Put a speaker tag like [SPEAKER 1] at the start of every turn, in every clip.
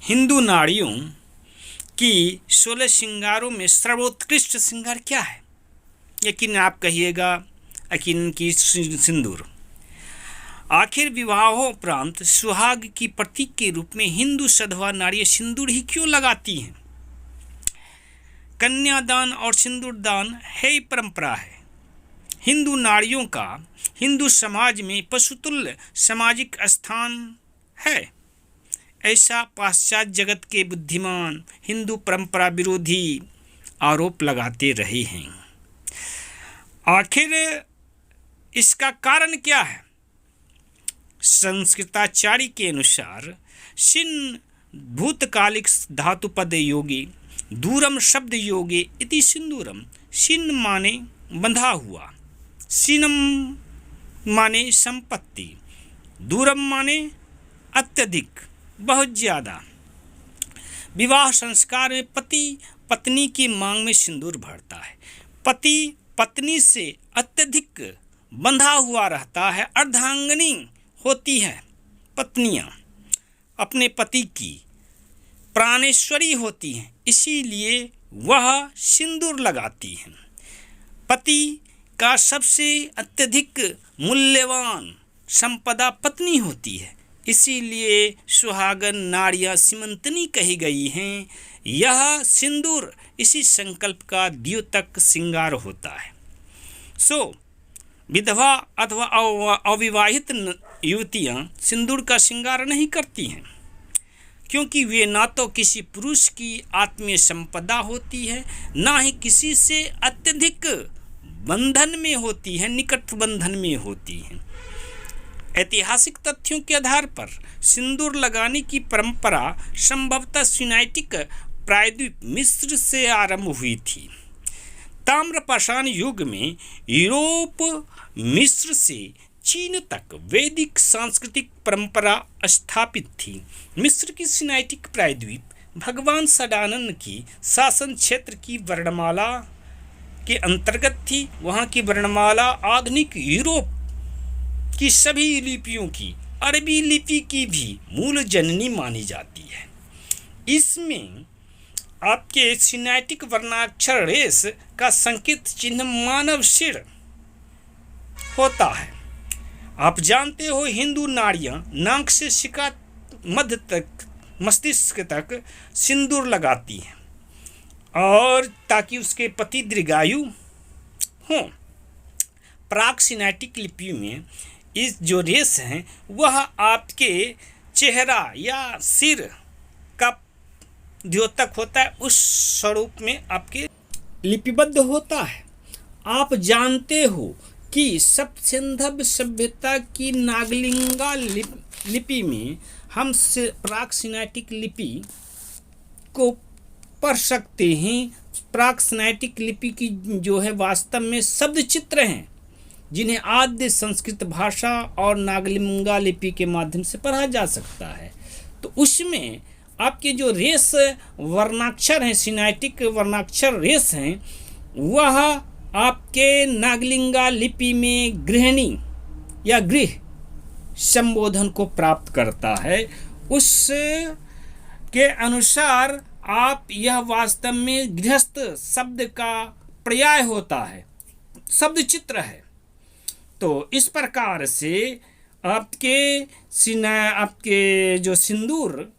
[SPEAKER 1] हिंदू नारियों की 16 श्रृंगारों में सर्वोत्कृष्ट श्रृंगार क्या है? यकीन आप कहिएगा यकीन की सिंदूर। आखिर विवाहोपरांत सुहाग की प्रतीक के रूप में हिंदू सधवा नारियां सिंदूर ही क्यों लगाती हैं? कन्यादान और सिंदूर दान है ही परंपरा है। हिंदू नारियों का हिंदू समाज में पशुतुल्य सामाजिक स्थान है, ऐसा पाश्चात्य जगत के बुद्धिमान हिंदू परंपरा विरोधी आरोप लगाते रहे हैं। आखिर इसका कारण क्या है? संस्कृताचार्य के अनुसार शिन भूतकालिक धातुपद योगी दूरम शब्द योगे इति सिंदूरम। शिन माने बंधा हुआ, सिनम माने संपत्ति, दूरम माने अत्यधिक बहुत ज़्यादा। विवाह संस्कार में पति पत्नी की मांग में सिंदूर भरता है। पति पत्नी से अत्यधिक बंधा हुआ रहता है। अर्धांगिनी होती है पत्नियां, अपने पति की प्राणेश्वरी होती हैं, इसीलिए वह सिंदूर लगाती हैं। पति का सबसे अत्यधिक मूल्यवान संपदा पत्नी होती है, इसीलिए सुहागन नारियां सीमंतनी कही गई हैं। यह सिंदूर इसी संकल्प का द्योतक श्रृंगार होता है। विधवा अथवा अविवाहित युवतियां सिंदूर का श्रृंगार नहीं करती हैं, क्योंकि वे ना तो किसी पुरुष की आत्मीय संपदा होती है, ना ही किसी से अत्यधिक बंधन में होती है, निकट बंधन में होती हैं। ऐतिहासिक तथ्यों के आधार पर सिंदूर लगाने की परंपरा संभवतः सिनाइटिक प्रायद्वीप मिस्र से आरंभ हुई थी। ताम्रपाषाण युग में यूरोप मिस्र से चीन तक वैदिक सांस्कृतिक परंपरा स्थापित थी। मिस्र की सिनाइटिक प्रायद्वीप भगवान सदानंद की शासन क्षेत्र की वर्णमाला के अंतर्गत थी। वहाँ की वर्णमाला आधुनिक यूरोप की सभी लिपियों की, अरबी लिपि की भी मूल जननी मानी जाती है। इसमें आपके सिनाइटिक वर्णाक्षर रेस का संकेत चिन्ह मानव सिर होता है। आप जानते हो हिंदू नारियां नाक से शिका मध्य तक मस्तिष्क तक सिंदूर लगाती हैं और ताकि उसके पति दीर्घायु हों। प्राक सिनाइटिक लिपि में इस जो रेस हैं वह आपके चेहरा या सिर का द्योतक होता है, उस स्वरूप में आपके लिपिबद्ध होता है। आप जानते हो कि सिंधव सभ्यता की नागलिंगा लिपि में हम प्राक सिनाइटिक लिपि को पढ़ सकते हैं। प्राक सिनाइटिक लिपि की जो है वास्तव में शब्द चित्र हैं, जिन्हें आद्य संस्कृत भाषा और नागलिंगा लिपि के माध्यम से पढ़ा जा सकता है। तो उसमें आपके जो रेस वर्णाक्षर हैं, सिनाइटिक वर्णाक्षर रेस हैं, वह आपके नागलिंगा लिपि में गृहिणी या गृह संबोधन को प्राप्त करता है। उस के अनुसार आप यह वास्तव में गृहस्थ शब्द का पर्याय होता है, शब्द चित्र है। तो इस प्रकार से आपके जो सिंदूर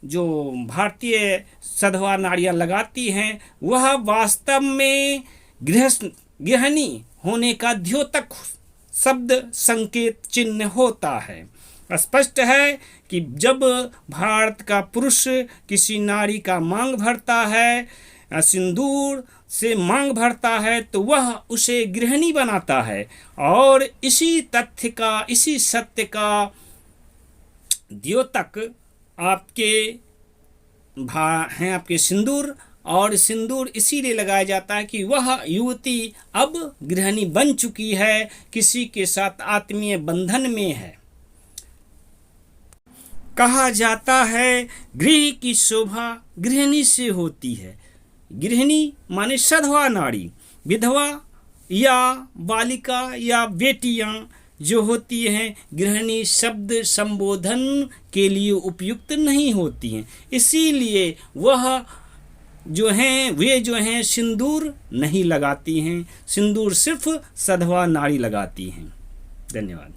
[SPEAKER 1] जो भारतीय सधवा नारियां लगाती हैं वह वास्तव में गृहिणी होने का द्योतक शब्द संकेत चिन्ह होता है। स्पष्ट है कि जब भारत का पुरुष किसी नारी का मांग भरता है, सिंदूर से मांग भरता है, तो वह उसे गृहिणी बनाता है। और इसी तथ्य का, इसी सत्य का द्योतक आपके हैं आपके सिंदूर। और सिंदूर इसीलिए लगाया जाता है कि वह युवती अब गृहिणी बन चुकी है, किसी के साथ आत्मीय बंधन में है। कहा जाता है गृह की शोभा गृहिणी से होती है। गृहिणी माने सधवा नारी, विधवा या बालिका या बेटियां जो होती हैं गृहिणी शब्द संबोधन के लिए उपयुक्त नहीं होती हैं, इसीलिए वे जो हैं सिंदूर नहीं लगाती हैं। सिंदूर सिर्फ सधवा नारी लगाती हैं। धन्यवाद।